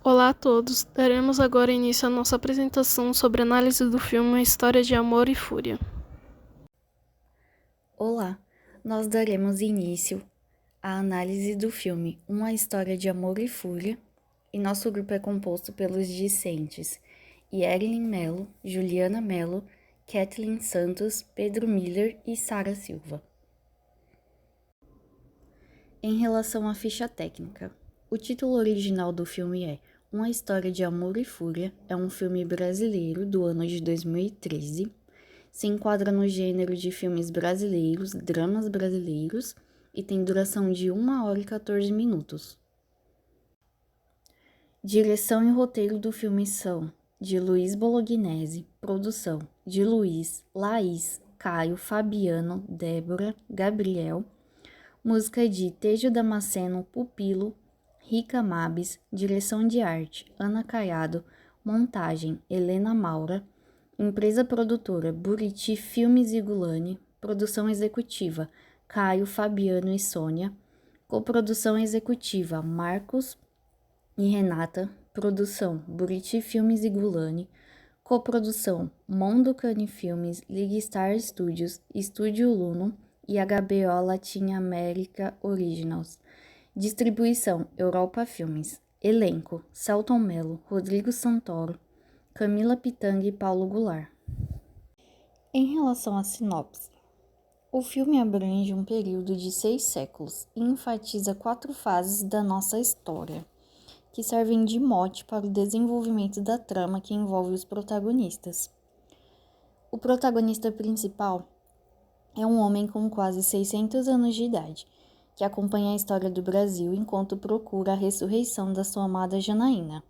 Olá a todos, daremos agora início à nossa apresentação sobre a análise do filme História de Amor e Fúria. Olá, nós daremos início à análise do filme Uma História de Amor e Fúria, e nosso grupo é composto pelos discentes Yerlin Mello, Juliana Mello, Kathleen Santos, Pedro Miller e Sara Silva. Em relação à ficha técnica, o título original do filme é Uma História de Amor e Fúria, é um filme brasileiro do ano de 2013, se enquadra no gênero de filmes brasileiros, dramas brasileiros, e tem duração de 1 hora e 14 minutos. Direção e roteiro do filme são de Luiz Bolognese, produção de Luiz, Laís, Caio, Fabiano, Débora, Gabriel, música de Tejo Damasceno, Pupilo, Rica Mabes, direção de arte, Ana Caiado, montagem, Helena Maura, empresa produtora, Buriti Filmes e Gulani, produção executiva, Caio, Fabiano e Sônia, coprodução executiva, Marcos e Renata, produção, Buriti Filmes e Gulani, coprodução, Mondocane Filmes, Liga Star Studios, Estúdio Luno e HBO Latin America Originals. Distribuição, Europa Filmes. Elenco, Celton Mello, Rodrigo Santoro, Camila Pitanga e Paulo Goulart. Em relação à sinopse, o filme abrange um período de 6 séculos e enfatiza 4 fases da nossa história, que servem de mote para o desenvolvimento da trama que envolve os protagonistas. O protagonista principal é um homem com quase 600 anos de idade, que acompanha a história do Brasil enquanto procura a ressurreição da sua amada Janaína.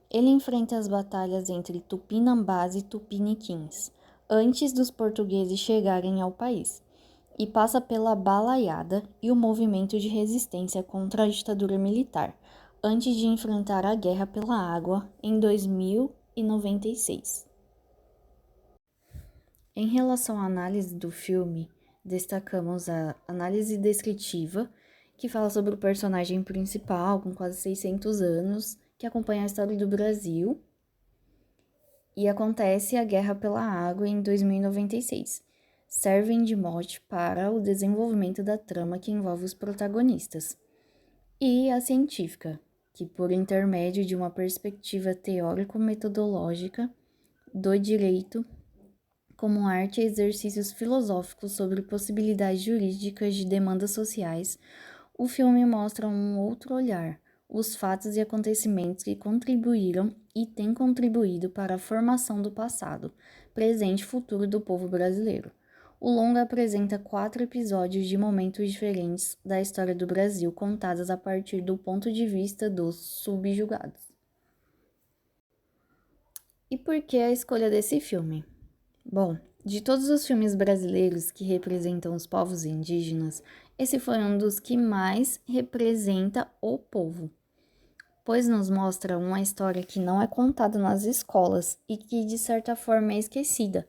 Ele enfrenta as batalhas entre Tupinambás e Tupiniquins, antes dos portugueses chegarem ao país, e passa pela Balaiada e o movimento de resistência contra a ditadura militar, antes de enfrentar a Guerra pela Água em 2096. Em relação à análise do filme, destacamos a análise descritiva, que fala sobre o personagem principal, com quase 600 anos, que acompanha a história do Brasil, e acontece a Guerra pela Água em 2096. Servem de mote para o desenvolvimento da trama que envolve os protagonistas. E a científica, que por intermédio de uma perspectiva teórico-metodológica do direito, como arte e exercícios filosóficos sobre possibilidades jurídicas de demandas sociais, o filme mostra um outro olhar, os fatos e acontecimentos que contribuíram e têm contribuído para a formação do passado, presente e futuro do povo brasileiro. O longa apresenta 4 episódios de momentos diferentes da história do Brasil, contadas a partir do ponto de vista dos subjugados. E por que a escolha desse filme? Bom, de todos os filmes brasileiros que representam os povos indígenas, esse foi um dos que mais representa o povo, pois nos mostra uma história que não é contada nas escolas e que, de certa forma, é esquecida,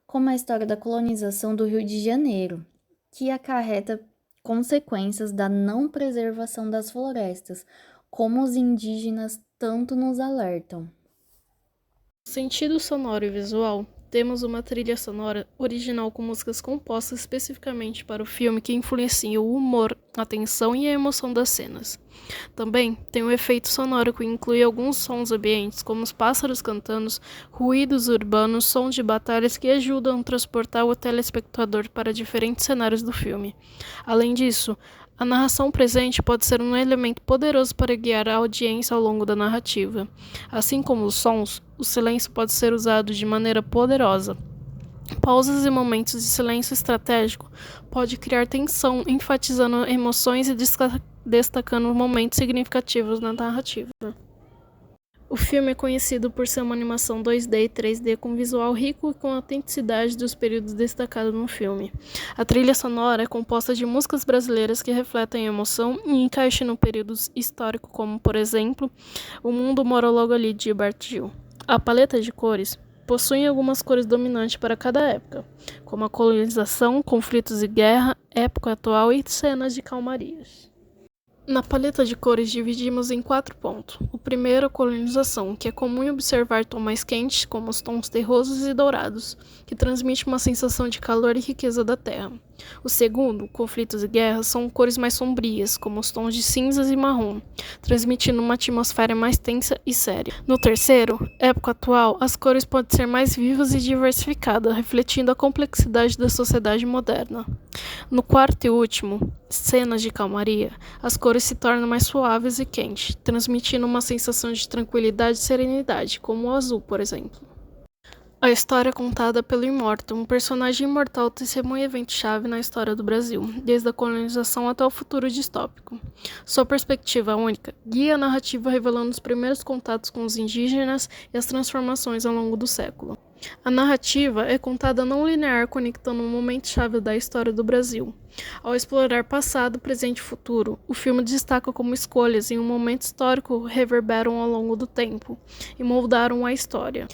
como a história da colonização do Rio de Janeiro, que acarreta consequências da não preservação das florestas, como os indígenas tanto nos alertam. No sentido sonoro e visual, temos uma trilha sonora original com músicas compostas especificamente para o filme que influenciam o humor, a tensão e a emoção das cenas. Também tem um efeito sonoro que inclui alguns sons ambientes, como os pássaros cantando, ruídos urbanos, sons de batalhas que ajudam a transportar o telespectador para diferentes cenários do filme. Além disso, a narração presente pode ser um elemento poderoso para guiar a audiência ao longo da narrativa. Assim como os sons, o silêncio pode ser usado de maneira poderosa. Pausas e momentos de silêncio estratégico pode criar tensão, enfatizando emoções e destacando momentos significativos na narrativa. O filme é conhecido por ser uma animação 2D e 3D com visual rico e com a autenticidade dos períodos destacados no filme. A trilha sonora é composta de músicas brasileiras que refletem emoção e encaixam no período histórico, como, por exemplo, O Mundo Mora Logo Ali, de Gilberto Gil. A paleta de cores possui algumas cores dominantes para cada época, como a colonização, conflitos e guerra, época atual e cenas de calmarias. Na paleta de cores dividimos em 4 pontos. O primeiro, a colonização, que é comum observar tons mais quentes, como os tons terrosos e dourados, que transmite uma sensação de calor e riqueza da terra. O segundo, conflitos e guerras, são cores mais sombrias, como os tons de cinzas e marrom, transmitindo uma atmosfera mais tensa e séria. No terceiro, época atual, as cores podem ser mais vivas e diversificadas, refletindo a complexidade da sociedade moderna. No quarto e último, cenas de calmaria, as cores se tornam mais suaves e quentes, transmitindo uma sensação de tranquilidade e serenidade, como o azul, por exemplo. A história é contada pelo Imortal, um personagem imortal testemunha evento-chave na história do Brasil, desde a colonização até o futuro distópico. Sua perspectiva única guia a narrativa revelando os primeiros contatos com os indígenas e as transformações ao longo do século. A narrativa é contada não linear, conectando um momento-chave da história do Brasil. Ao explorar passado, presente e futuro, o filme destaca como escolhas em um momento histórico reverberam ao longo do tempo e moldaram a história.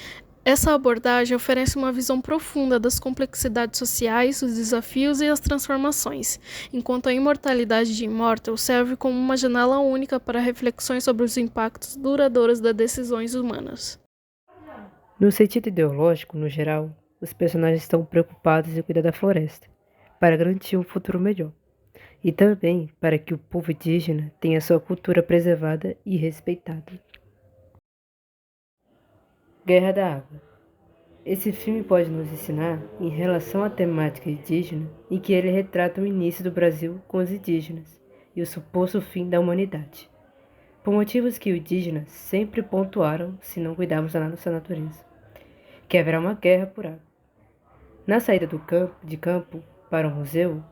Essa abordagem oferece uma visão profunda das complexidades sociais, os desafios e as transformações, enquanto a imortalidade de Immortal serve como uma janela única para reflexões sobre os impactos duradouros das decisões humanas. No sentido ideológico, no geral, os personagens estão preocupados em cuidar da floresta, para garantir um futuro melhor, e também para que o povo indígena tenha sua cultura preservada e respeitada. Guerra da Água. Esse filme pode nos ensinar em relação à temática indígena, em que ele retrata o início do Brasil com os indígenas e o suposto fim da humanidade, por motivos que os indígenas sempre pontuaram se não cuidarmos da nossa natureza, que haverá uma guerra por água. Na saída de campo para o museu,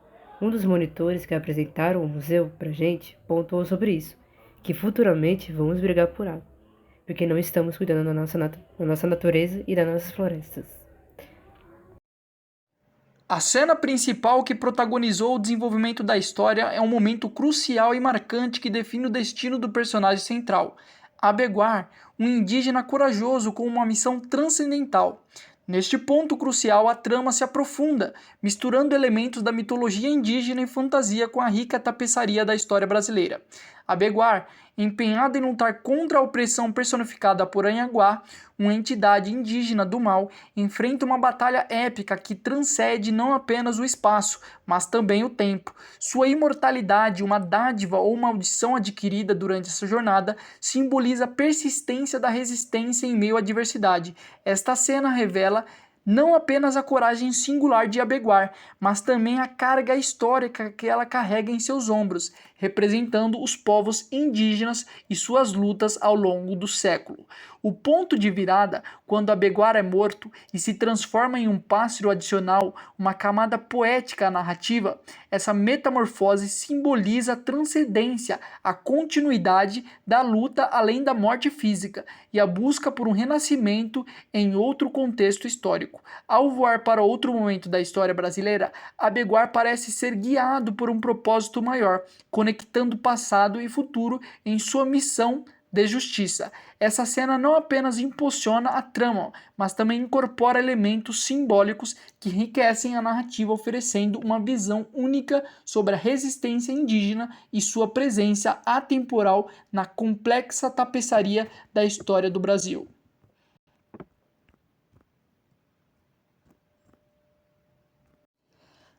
um dos monitores que apresentaram o museu pra gente pontuou sobre isso, que futuramente vamos brigar por água, porque não estamos cuidando da nossa natureza e das nossas florestas. A cena principal que protagonizou o desenvolvimento da história é um momento crucial e marcante que define o destino do personagem central, Abeguar, um indígena corajoso com uma missão transcendental. Neste ponto crucial, a trama se aprofunda, misturando elementos da mitologia indígena e fantasia com a rica tapeçaria da história brasileira. Abeguar, empenhado em lutar contra a opressão personificada por Anhanguá, uma entidade indígena do mal, enfrenta uma batalha épica que transcende não apenas o espaço, mas também o tempo. Sua imortalidade, uma dádiva ou maldição adquirida durante essa jornada, simboliza a persistência da resistência em meio à adversidade. Esta cena revela não apenas a coragem singular de Abeguar, mas também a carga histórica que ela carrega em seus ombros, representando os povos indígenas e suas lutas ao longo do século. O ponto de virada, quando Abeguar é morto e se transforma em um pássaro adicional, uma camada poética à narrativa, essa metamorfose simboliza a transcendência, a continuidade da luta além da morte física e a busca por um renascimento em outro contexto histórico. Ao voar para outro momento da história brasileira, Abeguar parece ser guiado por um propósito maior, conectando passado e futuro em sua missão de justiça. Essa cena não apenas impulsiona a trama, mas também incorpora elementos simbólicos que enriquecem a narrativa, oferecendo uma visão única sobre a resistência indígena e sua presença atemporal na complexa tapeçaria da história do Brasil.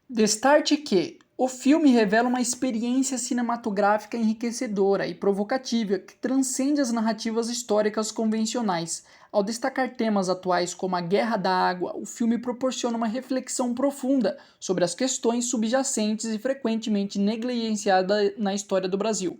Destarte que o filme revela uma experiência cinematográfica enriquecedora e provocativa que transcende as narrativas históricas convencionais. Ao destacar temas atuais como a Guerra da Água, o filme proporciona uma reflexão profunda sobre as questões subjacentes e frequentemente negligenciadas na história do Brasil.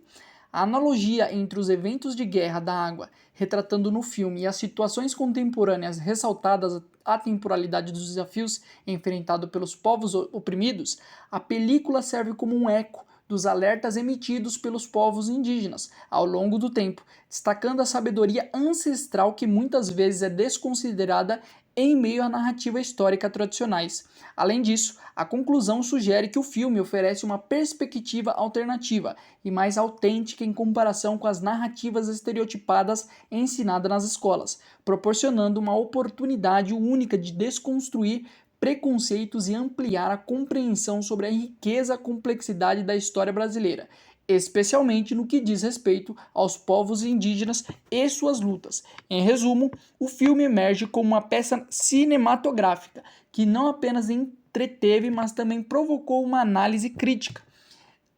A analogia entre os eventos de guerra da água, retratando no filme, e as situações contemporâneas ressaltadas a temporalidade dos desafios enfrentados pelos povos oprimidos, a película serve como um eco dos alertas emitidos pelos povos indígenas ao longo do tempo, destacando a sabedoria ancestral que muitas vezes é desconsiderada em meio à narrativa histórica tradicionais. Além disso, a conclusão sugere que o filme oferece uma perspectiva alternativa e mais autêntica em comparação com as narrativas estereotipadas ensinadas nas escolas, proporcionando uma oportunidade única de desconstruir preconceitos e ampliar a compreensão sobre a riqueza e complexidade da história brasileira. especialmente no que diz respeito aos povos indígenas e suas lutas. Em resumo, o filme emerge como uma peça cinematográfica que não apenas entreteve, mas também provocou uma análise crítica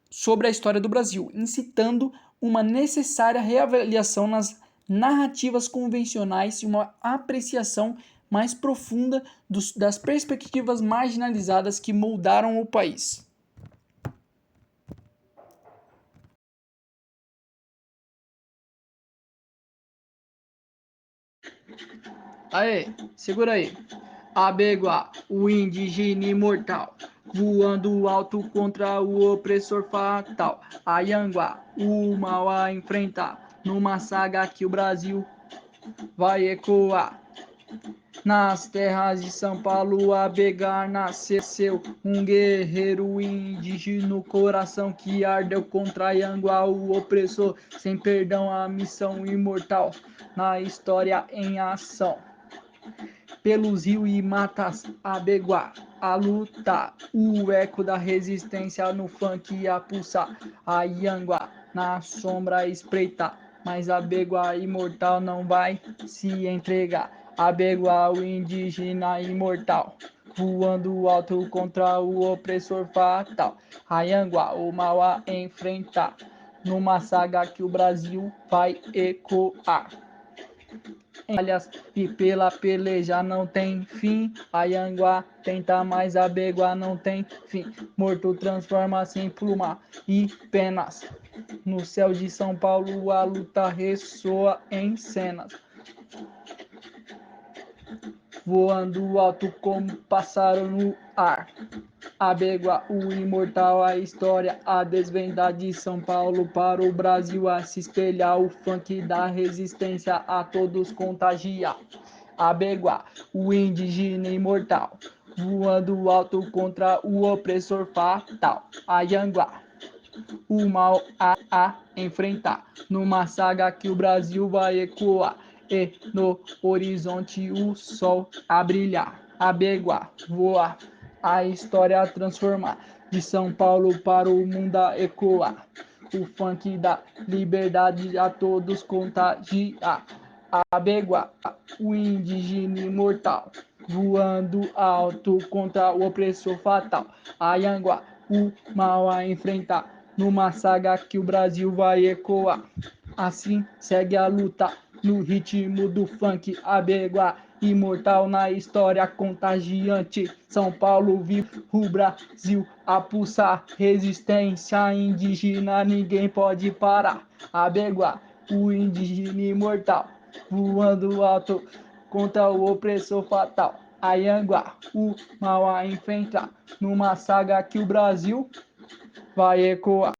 sobre a história do Brasil, incitando uma necessária reavaliação nas narrativas convencionais e uma apreciação mais profunda das perspectivas marginalizadas que moldaram o país. Aê, segura aí. Abegua, o indígena imortal, voando alto contra o opressor fatal. Ayangua, o mal a enfrentar, numa saga que o Brasil vai ecoar. Nas terras de São Paulo, Abegar nasceu um guerreiro indígena, coração que ardeu contra Ianguá, o opressor, sem perdão, a missão imortal, na história em ação. Pelos rios e matas, Abeguá, a luta, o eco da resistência no funk a pulsar, a Ianguá, na sombra espreita, mas Abeguá imortal não vai se entregar. Abeguá, o indígena imortal, voando alto contra o opressor fatal. Ayanguá, o mal a enfrentar, numa saga que o Brasil vai ecoar. Aliás, e pela peleja não tem fim. Ayanguá tenta, mas Abeguá não tem fim. Morto transforma-se em pluma e penas. No céu de São Paulo a luta ressoa em cenas. Voando alto como pássaro no ar. Abeguá, o imortal, a história a desvendar de São Paulo para o Brasil a se espelhar. O funk da resistência a todos contagiar. Abeguá, o indígena imortal, voando alto contra o opressor fatal. Ayanguá, o mal a enfrentar, numa saga que o Brasil vai ecoar, e no horizonte o sol a brilhar. Abeguá, voar, a história a transformar, de São Paulo para o mundo a ecoar. O funk da liberdade a todos contagiar. Abeguá, o indígena imortal, voando alto contra o opressor fatal. Ayanguá, o mal a enfrentar, numa saga que o Brasil vai ecoar. Assim segue a luta no ritmo do funk. Abeguá, imortal na história contagiante. São Paulo vive, o Brasil a pulsar. Resistência indígena, ninguém pode parar. Abeguá, o indígena imortal, voando alto contra o opressor fatal. Ayanguá, o mal a enfrentar, numa saga que o Brasil vai ecoar.